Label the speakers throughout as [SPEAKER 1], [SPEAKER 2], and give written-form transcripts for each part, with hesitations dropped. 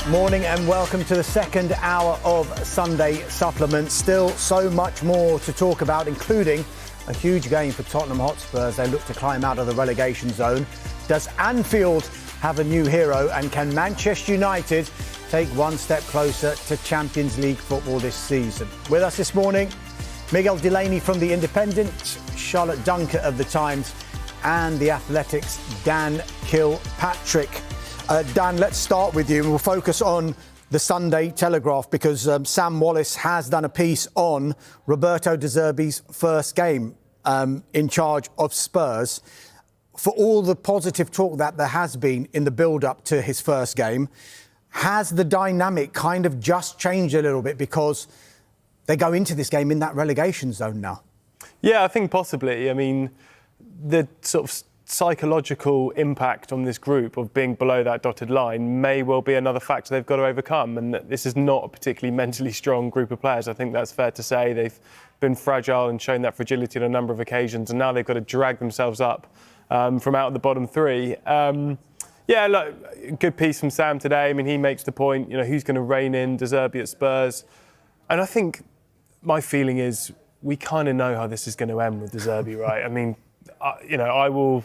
[SPEAKER 1] Morning and welcome to the second hour of Sunday Supplement. Still so much more to talk about, including a huge game for Tottenham Hotspurs. They look to climb out of the relegation zone. Does Anfield have a new hero, and can Manchester United take one step closer to Champions League football this season? With us this morning, Miguel Delaney from The Independent, Charlotte Dunker of The Times, and The Athletic's Dan Kilpatrick. Dan, let's start with you. We'll focus on the Sunday Telegraph because Sam Wallace has done a piece on Roberto De Zerbi's first game in charge of Spurs. For all the positive talk that there has been in the build-up to his first game, has the dynamic kind of just changed a little bit because they go into this game in that relegation zone now?
[SPEAKER 2] Yeah, I think possibly. I mean, the sort of psychological impact on this group of being below that dotted line may well be another factor they've got to overcome, and this is not a particularly mentally strong group of players. I think that's fair to say. They've been fragile and shown that fragility on a number of occasions, and now they've got to drag themselves up from out of the bottom three. Yeah, look, good piece from Sam today. I mean, he makes the point, you know, who's going to rein in De Zerbi at Spurs? And I think my feeling is we kind of know how this is going to end with De Zerbi, right? I mean, I will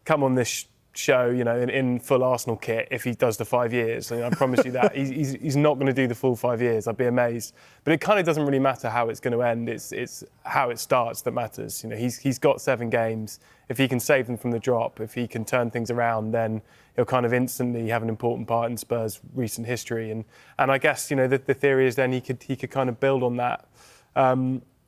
[SPEAKER 2] come on this show, in full Arsenal kit if he does the 5 years. I promise you that. He's not going to do the full 5 years. I'd be amazed. But it kind of doesn't really matter how it's going to end. It's how it starts that matters. He's got 7 games. If he can save them from the drop, if he can turn things around, then he'll kind of instantly have an important part in Spurs' recent history. And I guess, the theory is then he could kind of build on that.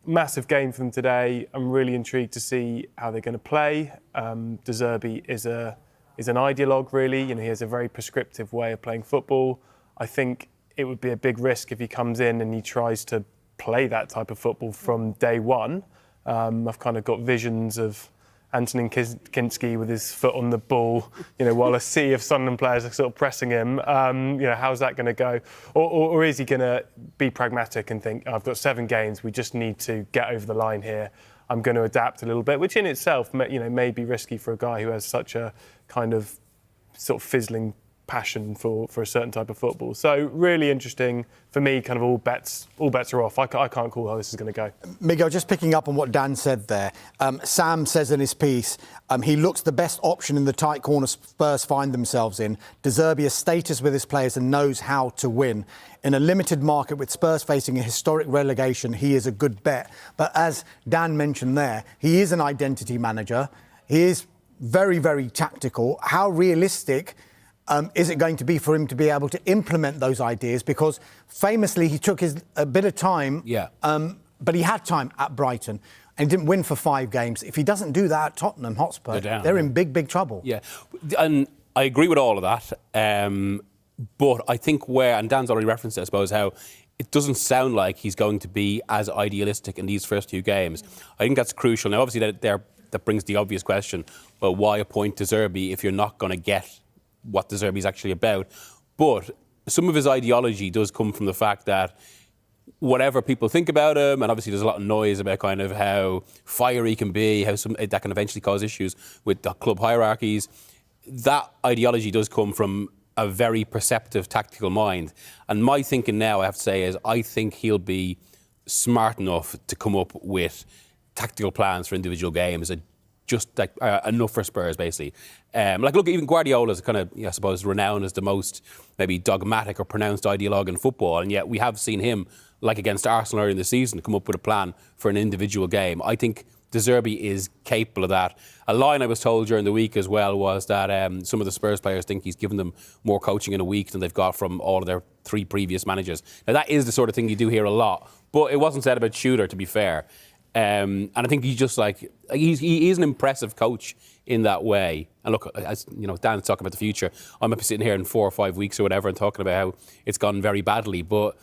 [SPEAKER 2] Massive game for them today. I'm really intrigued to see how they're going to play. De Zerbi is an ideologue, really. He has a very prescriptive way of playing football. I think it would be a big risk if he comes in and he tries to play that type of football from day one. I've kind of got visions of Antonin Kinski with his foot on the ball, while a sea of Sunderland players are sort of pressing him. How's that going to go? Or is he going to be pragmatic and think, I've got 7 games, we just need to get over the line here. I'm going to adapt a little bit, which in itself, may be risky for a guy who has such a kind of sort of fizzling passion for a certain type of football. So really interesting for me. Kind of all bets are off. I can't call how this is going to go.
[SPEAKER 1] Miguel, just picking up on what Dan said there, Sam says in his piece he looks the best option in the tight corner Spurs find themselves in. De Zerbi has status with his players and knows how to win. In a limited market with Spurs facing a historic relegation, he is a good bet. But as Dan mentioned there, he is an identity manager. He is very, very tactical. How realistic is it going to be for him to be able to implement those ideas? Because famously, he took a bit of time, but he had time at Brighton and didn't win for 5 games. If he doesn't do that at Tottenham Hotspur, they're in big, big trouble.
[SPEAKER 3] Yeah, and I agree with all of that. But I think and Dan's already referenced it, I suppose, how it doesn't sound like he's going to be as idealistic in these first 2 games. I think that's crucial. Now, obviously, that brings the obvious question, well, why appoint De Zerbi if you're not going to get what De Zerbi is actually about? But some of his ideology does come from the fact that whatever people think about him, and obviously there's a lot of noise about kind of how fiery he can be, how that can eventually cause issues with the club hierarchies, that ideology does come from a very perceptive tactical mind. And my thinking now, I have to say, is I think he'll be smart enough to come up with tactical plans for individual games that just like enough for Spurs, basically. Look, even Guardiola's kind of, I suppose, renowned as the most maybe dogmatic or pronounced ideologue in football, and yet we have seen him, like against Arsenal earlier in the season, come up with a plan for an individual game. I think De Zerbi is capable of that. A line I was told during the week as well was that some of the Spurs players think he's given them more coaching in a week than they've got from all of their 3 previous managers. Now, that is the sort of thing you do hear a lot, but it wasn't said about Shooter, to be fair. And I think he's just he is an impressive coach in that way. And look, as Dan's talking about the future, I might be sitting here in 4 or 5 weeks or whatever and talking about how it's gone very badly. But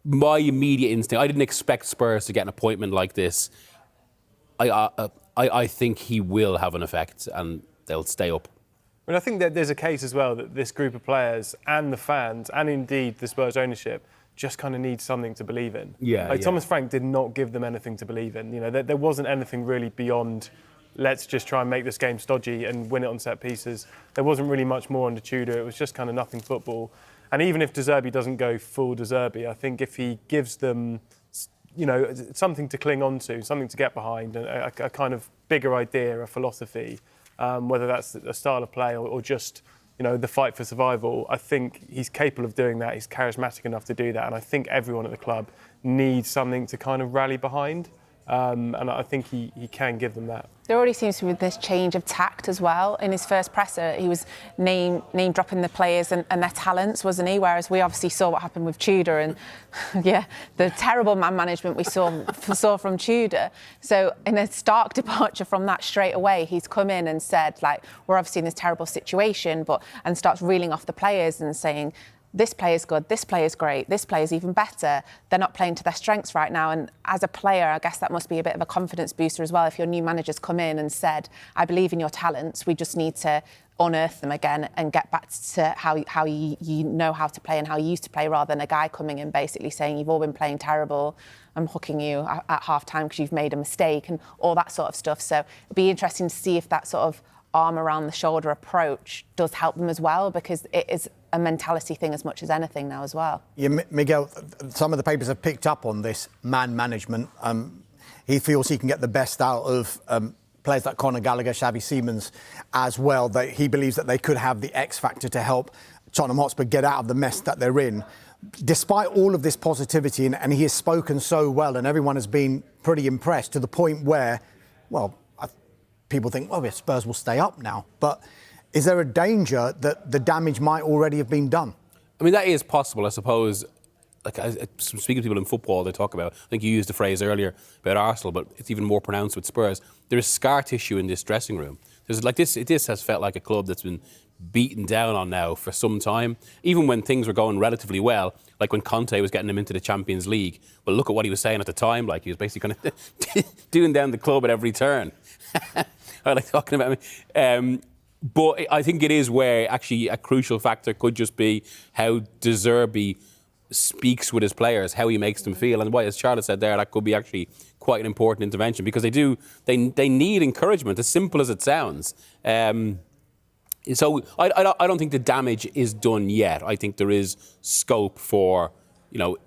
[SPEAKER 3] my immediate instinct, I didn't expect Spurs to get an appointment like this. I think he will have an effect and they'll stay up.
[SPEAKER 2] I mean, I think that there's a case as well that this group of players and the fans and indeed the Spurs ownership just kind of need something to believe in. Thomas Frank did not give them anything to believe in. There wasn't anything really beyond let's just try and make this game stodgy and win it on set pieces. There wasn't really much more under Tudor. It was just kind of nothing football. And even if De Zerbi doesn't go full De Zerbi, I think if he gives them, something to cling on to, something to get behind, a kind of bigger idea, a philosophy, whether that's a style of play or just, the fight for survival, I think he's capable of doing that. He's charismatic enough to do that. And I think everyone at the club needs something to kind of rally behind. And I think he can give them that.
[SPEAKER 4] There already seems to be this change of tact as well. In his first presser, he was name dropping the players and their talents, wasn't he? Whereas we obviously saw what happened with Tudor and, the terrible man management we saw from Tudor. So in a stark departure from that straight away, he's come in and said, we're obviously in this terrible situation, and starts reeling off the players and saying, this player's good, this player's great, this player's even better. They're not playing to their strengths right now. And as a player, I guess that must be a bit of a confidence booster as well. If your new manager's come in and said, I believe in your talents, we just need to unearth them again and get back to how you know how to play and how you used to play, rather than a guy coming in basically saying, you've all been playing terrible, I'm hooking you at half-time because you've made a mistake and all that sort of stuff. So it'd be interesting to see if that sort of arm around the shoulder approach does help them as well, because it is a mentality thing as much as anything now as well.
[SPEAKER 1] Yeah, Miguel, some of the papers have picked up on this man management. He feels he can get the best out of players like Conor Gallagher, Xavi Simons as well. That he believes that they could have the X factor to help Tottenham Hotspur get out of the mess that they're in. Despite all of this positivity, and he has spoken so well, and everyone has been pretty impressed to the point where, people think, Spurs will stay up now. But is there a danger that the damage might already have been done?
[SPEAKER 3] I mean, that is possible, I suppose. Speaking to people in football, they talk about, I think you used the phrase earlier about Arsenal, but it's even more pronounced with Spurs. There is scar tissue in this dressing room. This has felt like a club that's been beaten down on now for some time. Even when things were going relatively well, like when Conte was getting them into the Champions League. Well, look at what he was saying at the time. He was basically kind of doing down the club at every turn. I like talking about me. But I think it is where actually a crucial factor could just be how De Zerbi speaks with his players, how he makes them feel. And as Charlotte said there, that could be actually quite an important intervention, because they need encouragement, as simple as it sounds. So I don't think the damage is done yet. I think there is scope for,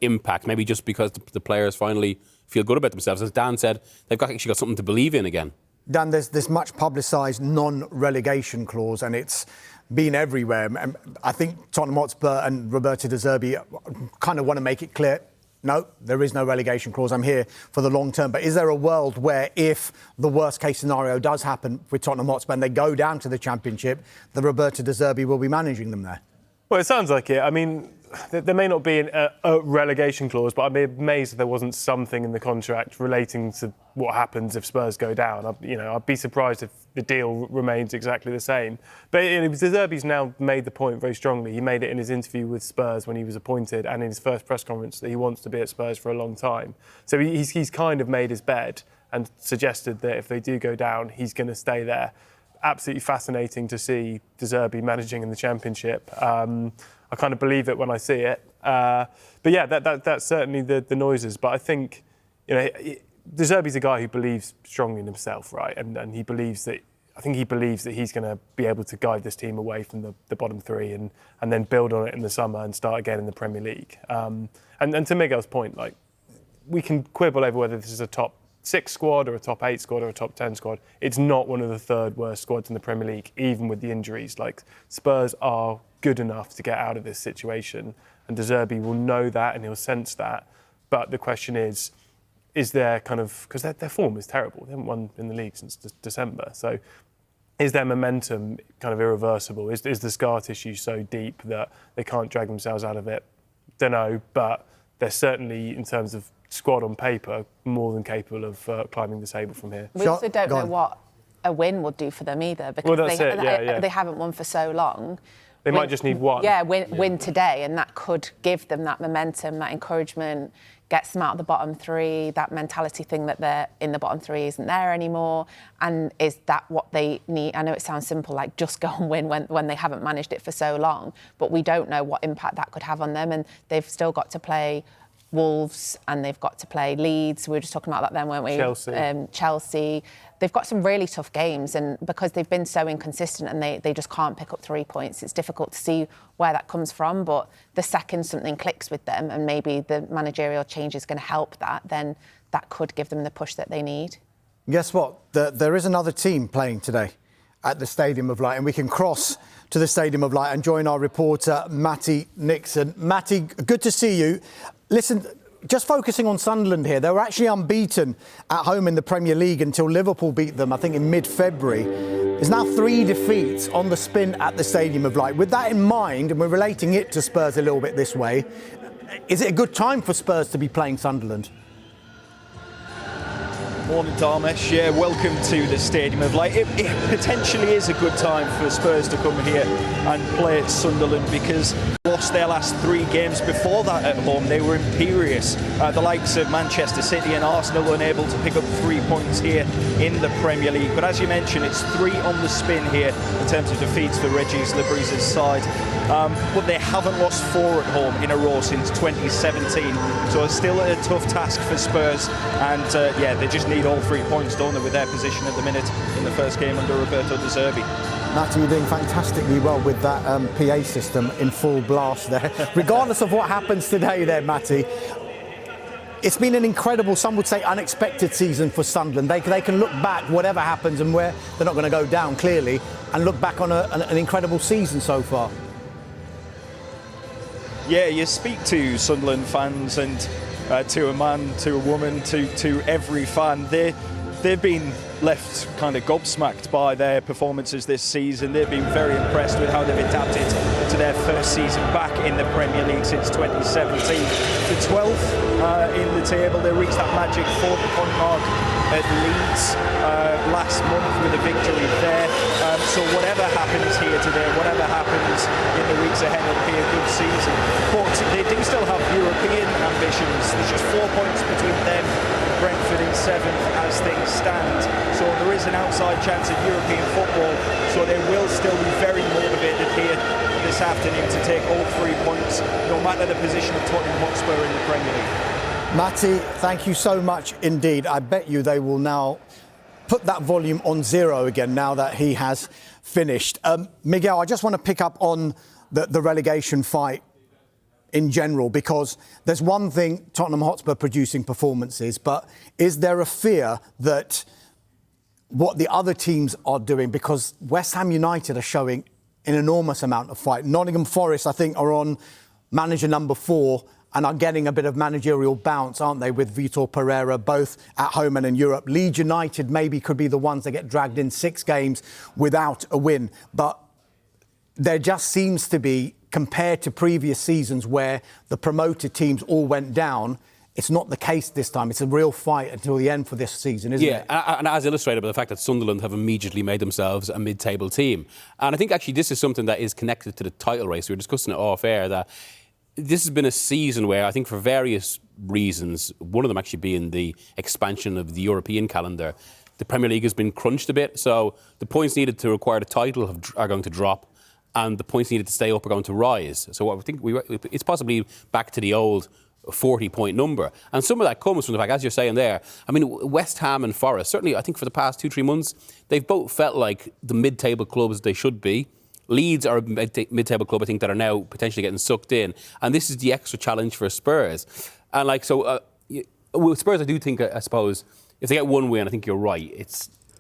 [SPEAKER 3] impact, maybe just because the players finally feel good about themselves. As Dan said, they've actually got something to believe in again.
[SPEAKER 1] Dan, there's this much publicised non-relegation clause, and it's been everywhere. I think Tottenham Hotspur and Roberto De Zerbi kind of want to make it clear, no, there is no relegation clause. I'm here for the long term. But is there a world where, if the worst case scenario does happen with Tottenham Hotspur and they go down to the Championship, the Roberto De Zerbi will be managing them there?
[SPEAKER 2] Well, it sounds like it. I mean, there may not be a relegation clause, but I'd be amazed if there wasn't something in the contract relating to what happens if Spurs go down. I'd be surprised if the deal remains exactly the same. But De Zerbi's now made the point very strongly. He made it in his interview with Spurs when he was appointed, and in his first press conference, that he wants to be at Spurs for a long time. So he's kind of made his bed and suggested that if they do go down, he's going to stay there. Absolutely fascinating to see De Zerbi managing in the Championship. I kind of believe it when I see it. But yeah, that's certainly the noises. But I think, De Zerbi's a guy who believes strongly in himself, right? And he believes that, I think he believes that he's going to be able to guide this team away from the bottom three and then build on it in the summer and start again in the Premier League. And to Miguel's point, we can quibble over whether this is a top 6 squad or a top 8 squad or a top 10 squad. It's not one of the third worst squads in the Premier League, even with the injuries. Spurs are good enough to get out of this situation, and De Zerbi will know that and he'll sense that. But the question is there kind of, because their form is terrible. They haven't won in the league since December. So is their momentum kind of irreversible? Is the scar tissue so deep that they can't drag themselves out of it? Don't know, but they're certainly, in terms of squad on paper, more than capable of climbing the table from here.
[SPEAKER 4] We also don't know what a win would do for them either, because they haven't won for so long.
[SPEAKER 2] They might just need one.
[SPEAKER 4] Yeah, win today, and that could give them that momentum, that encouragement, gets them out of the bottom three, that mentality thing that they're in the bottom three isn't there anymore. And is that what they need? I know it sounds simple, just go and win when they haven't managed it for so long, but we don't know what impact that could have on them, and they've still got to play Wolves, and they've got to play Leeds. We were just talking about that then, weren't we?
[SPEAKER 2] Chelsea.
[SPEAKER 4] They've got some really tough games, and because they've been so inconsistent and they just can't pick up 3 points, it's difficult to see where that comes from. But the second something clicks with them, and maybe the managerial change is going to help that, then that could give them the push that they need.
[SPEAKER 1] Guess what? There is another team playing today at the Stadium of Light, and we can cross to the Stadium of Light and join our reporter, Matty Nixon. Matty, good to see you. Listen, just focusing on Sunderland here, they were actually unbeaten at home in the Premier League until Liverpool beat them, I think, in mid-February. There's now 3 defeats on the spin at the Stadium of Light. With that in mind, and we're relating it to Spurs a little bit this way, is it a good time for Spurs to be playing Sunderland?
[SPEAKER 5] Morning, Dharmesh. Yeah, welcome to the Stadium of Light. It potentially is a good time for Spurs to come here and play Sunderland, because they lost their last 3 games before that at home. They were imperious. The likes of Manchester City and Arsenal unable to pick up 3 points here in the Premier League. But as you mentioned, it's 3 on the spin here in terms of defeats for Regis Lebris's side. But they haven't lost 4 at home in a row since 2017. So it's still a tough task for Spurs. And they just need all 3 points, don't they, with their position at the minute in the first game under Roberto De Zerbi.
[SPEAKER 1] Matty, you're doing fantastically well with that PA system in full blast there. Regardless of what happens today there, Matty, it's been an incredible, some would say unexpected season for Sunderland. They can look back, whatever happens, and where they're not going to go down, clearly, and look back on an incredible season so far.
[SPEAKER 5] Yeah, you speak to Sunderland fans and to a man, to a woman, to every fan. They've been left kind of gobsmacked by their performances this season. They've been very impressed with how they've adapted to their first season back in the Premier League since 2017. The 12th in the table, they reached that magic 4-point mark at Leeds last month with a victory there. So whatever happens here today, whatever happens in the weeks ahead, it'll be a good season. But they do still have European ambitions. There's just 4 points between them and Brentford in 7th as things stand. So there is an outside chance of European football. So they will still be very motivated here this afternoon to take all 3 points, no matter the position of Tottenham Hotspur in the Premier League.
[SPEAKER 1] Matty, thank you so much indeed. I bet you they will now put that volume on 0 again now that he has finished. Miguel, I just want to pick up on the relegation fight in general, because there's one thing, Tottenham Hotspur producing performances, but is there a fear that what the other teams are doing, because West Ham United are showing an enormous amount of fight. Nottingham Forest, I think, are on manager number 4 and are getting a bit of managerial bounce, aren't they, with Vitor Pereira, both at home and in Europe. Leeds United maybe could be the ones that get dragged in 6 games without a win. But there just seems to be, compared to previous seasons where the promoted teams all went down, it's not the case this time. It's a real fight until the end for this season, isn't it?
[SPEAKER 3] Yeah, and as illustrated by the fact that Sunderland have immediately made themselves a mid-table team. And I think actually this is something that is connected to the title race. We were discussing it off air, that this has been a season where I think for various reasons, one of them actually being the expansion of the European calendar, the Premier League has been crunched a bit. So the points needed to acquire the title are going to drop, and the points needed to stay up are going to rise. So I think it's possibly back to the old 40-point number. And some of that comes from the fact, as you're saying there, I mean, West Ham and Forest, certainly I think for the past 2-3 months, they've both felt like the mid-table clubs they should be. Leeds are a mid-table club, I think, that are now potentially getting sucked in. And this is the extra challenge for Spurs. And with Spurs, I do think, I suppose, if they get one win, I think you're right.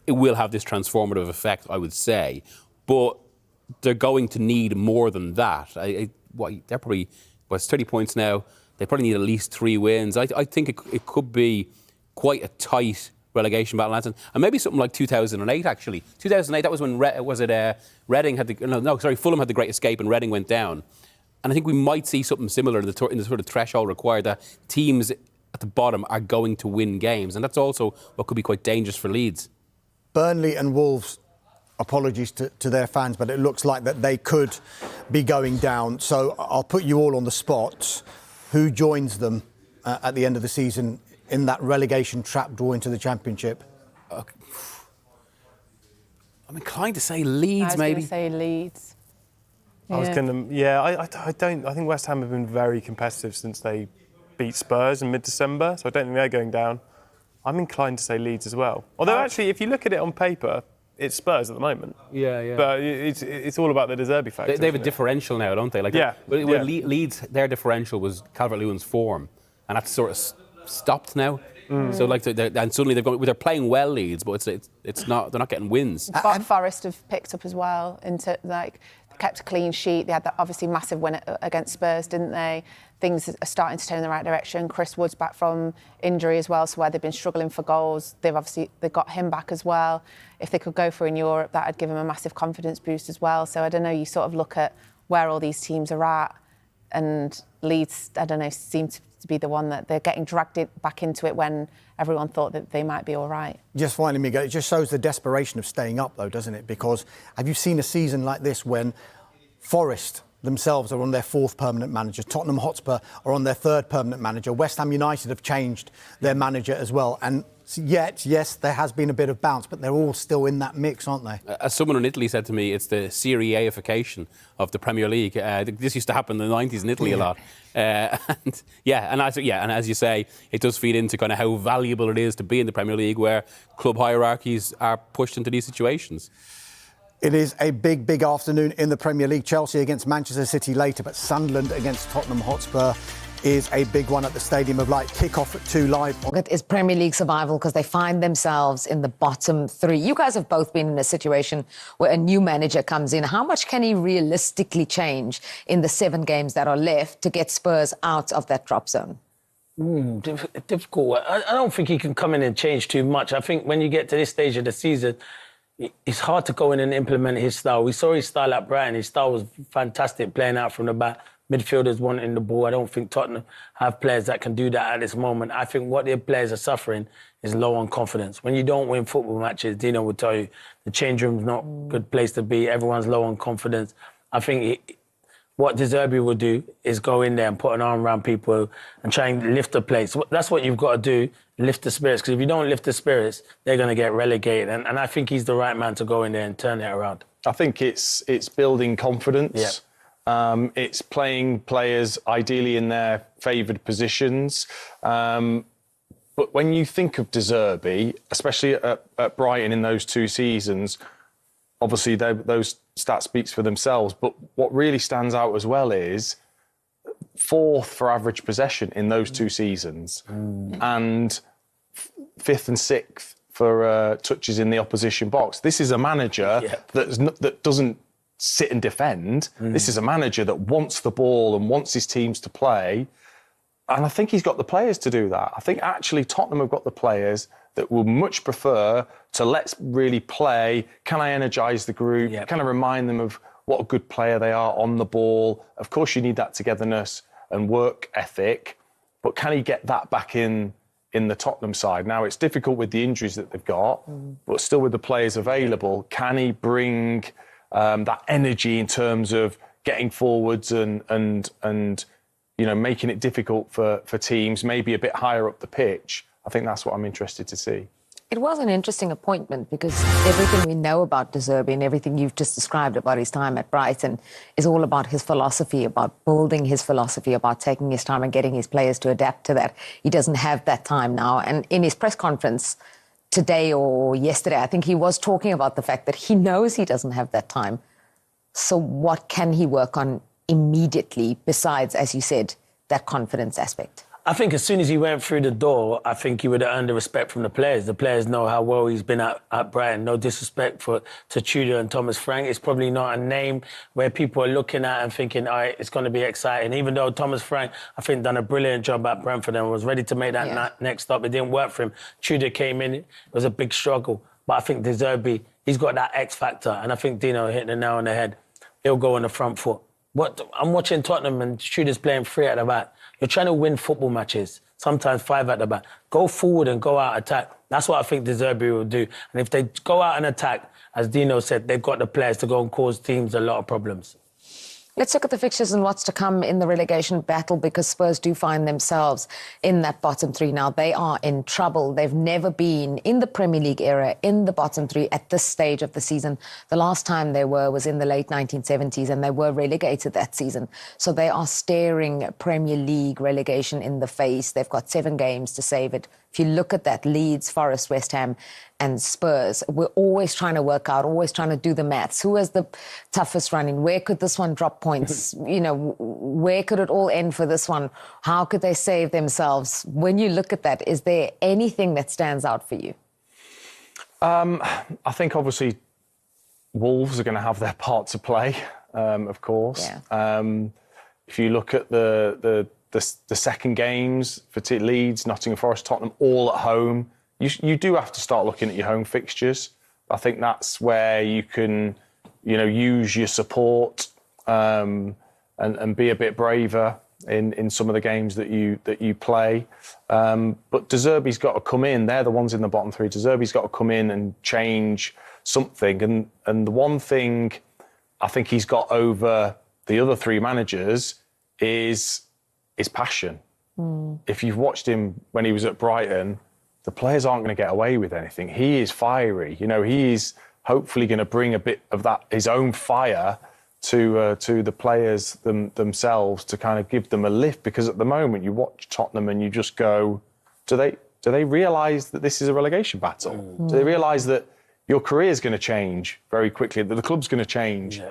[SPEAKER 3] It will have this transformative effect, I would say. But they're going to need more than that. They're probably, it's 30 points now. They probably need at least 3 wins. I think it could be quite a tight relegation battle, and maybe something like 2008. Actually, 2008. That was when Reading had Fulham had the great escape and Reading went down. And I think we might see something similar in the sort of threshold required, that teams at the bottom are going to win games, and that's also what could be quite dangerous for Leeds.
[SPEAKER 1] Burnley and Wolves, apologies to their fans, but it looks like that they could be going down. So I'll put you all on the spot. Who joins them at the end of the season in that relegation trap draw into the Championship?
[SPEAKER 3] I'm inclined to say Leeds, maybe.
[SPEAKER 4] I was going to say Leeds.
[SPEAKER 2] I was going to, I think West Ham have been very competitive since they beat Spurs in mid-December, so I don't think they're going down. I'm inclined to say Leeds as well. Although actually, if you look at it on paper, it's Spurs at the moment.
[SPEAKER 3] Yeah.
[SPEAKER 2] But it's all about the De Zerbi factor.
[SPEAKER 3] They have a differential now, don't they? Like Leeds, their differential was Calvert-Lewin's form, and that's sort of stopped now. So and suddenly they're playing well, Leeds, but it's not, they're not getting wins.
[SPEAKER 4] Forest have picked up as well into kept a clean sheet. They had that obviously massive win against Spurs, didn't they? Things are starting to turn in the right direction. Chris Wood's back from injury as well, so where they've been struggling for goals, they've got him back as well. If they could go for in Europe, that would give him a massive confidence boost as well. So I don't know, you sort of look at where all these teams are at, and Leeds, I don't know, seem to be the one that they're getting dragged back into it when everyone thought that they might be all right.
[SPEAKER 1] Just finally, Miguel, it just shows the desperation of staying up, though, doesn't it? Because have you seen a season like this when Forest themselves are on their fourth permanent manager, Tottenham Hotspur are on their third permanent manager, West Ham United have changed their manager as well, and yet, yes, there has been a bit of bounce, but they're all still in that mix, aren't they?
[SPEAKER 3] As someone in Italy said to me, it's the Serie A-ification of the Premier League. This used to happen in the 90s in Italy a lot. And as you say, it does feed into kind of how valuable it is to be in the Premier League, where club hierarchies are pushed into these situations.
[SPEAKER 1] It is a big, big afternoon in the Premier League. Chelsea against Manchester City later, but Sunderland against Tottenham Hotspur is a big one at the Stadium of Light. Kick-off at 2 live.
[SPEAKER 6] It is Premier League survival because they find themselves in the bottom 3. You guys have both been in a situation where a new manager comes in. How much can he realistically change in the 7 games that are left to get Spurs out of that drop zone?
[SPEAKER 7] Difficult. I don't think he can come in and change too much. I think when you get to this stage of the season, it's hard to go in and implement his style. We saw his style at Brighton. His style was fantastic, playing out from the back. Midfielders wanting the ball. I don't think Tottenham have players that can do that at this moment. I think what their players are suffering is low on confidence. When you don't win football matches, Dino will tell you, the change room's not a good place to be. Everyone's low on confidence. I think what De Zerbi will do is go in there and put an arm around people and try and lift the place. That's what you've got to do, lift the spirits. Because if you don't lift the spirits, they're going to get relegated. And I think he's the right man to go in there and turn it around.
[SPEAKER 5] I think it's building confidence.
[SPEAKER 7] Yeah.
[SPEAKER 5] It's playing players ideally in their favoured positions. But when you think of De Zerbi, especially at Brighton in those 2 seasons, obviously those stats speaks for themselves. But what really stands out as well is 4th for average possession in those 2 seasons, and 5th and 6th for touches in the opposition box. This is a manager that doesn't sit and defend. This is a manager that wants the ball and wants his teams to play. And I think he's got the players to do that. I think actually Tottenham have got the players that will much prefer to let's really play. Can I energise the group?
[SPEAKER 7] Yep.
[SPEAKER 5] Can I remind them of what a good player they are on the ball? Of course, you need that togetherness and work ethic, but can he get that back in the Tottenham side? Now, it's difficult with the injuries that they've got, but still with the players available, can he bring that energy in terms of getting forwards and making it difficult for teams, maybe a bit higher up the pitch? I think that's what I'm interested to see.
[SPEAKER 6] It was an interesting appointment because everything we know about De Zerbi and everything you've just described about his time at Brighton is all about his philosophy, about building his philosophy, about taking his time and getting his players to adapt to that. He doesn't have that time now. And in his press conference today or yesterday, I think he was talking about the fact that he knows he doesn't have that time. So what can he work on immediately besides, as you said, that confidence aspect?
[SPEAKER 7] I think as soon as he went through the door, I think he would have earned the respect from the players. The players know how well he's been at Brighton. No disrespect to Tudor and Thomas Frank. It's probably not a name where people are looking at and thinking, all right, it's going to be exciting. Even though Thomas Frank, I think, done a brilliant job at Brentford and was ready to make that next stop. It didn't work for him. Tudor came in. It was a big struggle. But I think De Zerbi, he's got that X factor. And I think Dino hit the nail on the head. He'll go on the front foot. I'm watching Tottenham and Tudor's playing 3 at the back. You're trying to win football matches, sometimes 5 at the back. Go forward and go out attack. That's what I think De Zerbi will do. And if they go out and attack, as Dino said, they've got the players to go and cause teams a lot of problems.
[SPEAKER 6] Let's look at the fixtures and what's to come in the relegation battle, because Spurs do find themselves in that bottom three now. They are in trouble. They've never been in the Premier League era in the bottom three at this stage of the season. The last time they were was in the late 1970s, and they were relegated that season. So they are staring Premier League relegation in the face. They've got 7 games to save it. If you look at that, Leeds, Forest, West Ham and Spurs, we're always trying to work out, always trying to do the maths. Who has the toughest running? Where could this one drop points? You know, where could it all end for this one? How could they save themselves? When you look at that, is there anything that stands out for you?
[SPEAKER 8] I think obviously Wolves are going to have their part to play, of course.
[SPEAKER 6] Yeah.
[SPEAKER 8] If you look at the second games for Leeds, Nottingham Forest, Tottenham, all at home, you do have to start looking at your home fixtures. I think that's where you can, use your support and be a bit braver in some of the games that you play. But De Zerbi's got to come in. They're the ones in the bottom three. De Zerbi's got to come in and change something. And the one thing I think he's got over the other 3 managers is passion. If you've watched him when he was at Brighton, the players aren't going to get away with anything. He is fiery. He is hopefully going to bring a bit of that, his own fire, to the players themselves, to kind of give them a lift. Because at the moment, you watch Tottenham and you just go, do they realise that this is a relegation battle? Do they realise that your career is going to change very quickly, that the club's going to change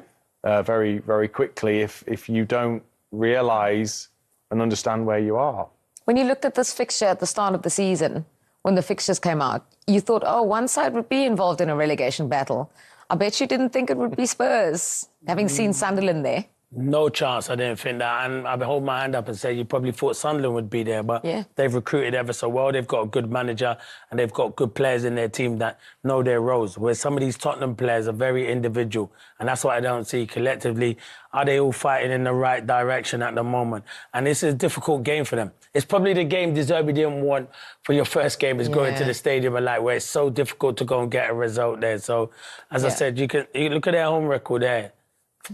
[SPEAKER 8] very, very quickly if you don't realise and understand where you are?
[SPEAKER 6] When you looked at this fixture at the start of the season, when the fixtures came out, you thought, one side would be involved in a relegation battle. I bet you didn't think it would be Spurs, having seen Sunderland there.
[SPEAKER 7] No chance, I didn't think that. And I hold my hand up and say you probably thought Sunderland would be there, but they've recruited ever so well. They've got a good manager and they've got good players in their team that know their roles, where some of these Tottenham players are very individual. And that's what I don't see collectively. Are they all fighting in the right direction at the moment? And this is a difficult game for them. It's probably the game De Zerbi didn't want for your first game, is going to the stadium and where it's so difficult to go and get a result there. So, as I said, you look at their home record there.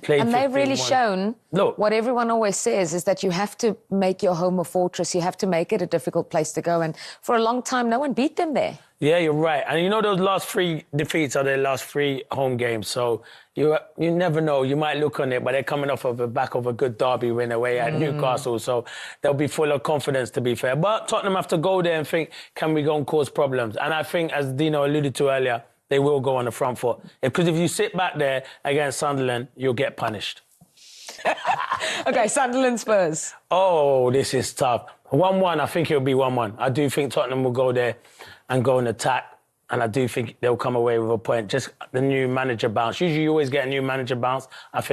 [SPEAKER 6] And they've really shown what everyone always says is that you have to make your home a fortress. You have to make it a difficult place to go. And for a long time, no one beat them there.
[SPEAKER 7] Yeah, you're right. And those last 3 defeats are their last 3 home games. So you never know. You might look on it, but they're coming off of the back of a good derby win away at Newcastle. So they'll be full of confidence, to be fair. But Tottenham have to go there and think, can we go and cause problems? And I think, as Dino alluded to earlier, they will go on the front foot. Because if you sit back there against Sunderland, you'll get punished.
[SPEAKER 6] OK, Sunderland Spurs.
[SPEAKER 7] Oh, this is tough. 1-1, I think it'll be 1-1. I do think Tottenham will go there and go and attack. And I do think they'll come away with a point. Just the new manager bounce. Usually you always get a new manager bounce. I think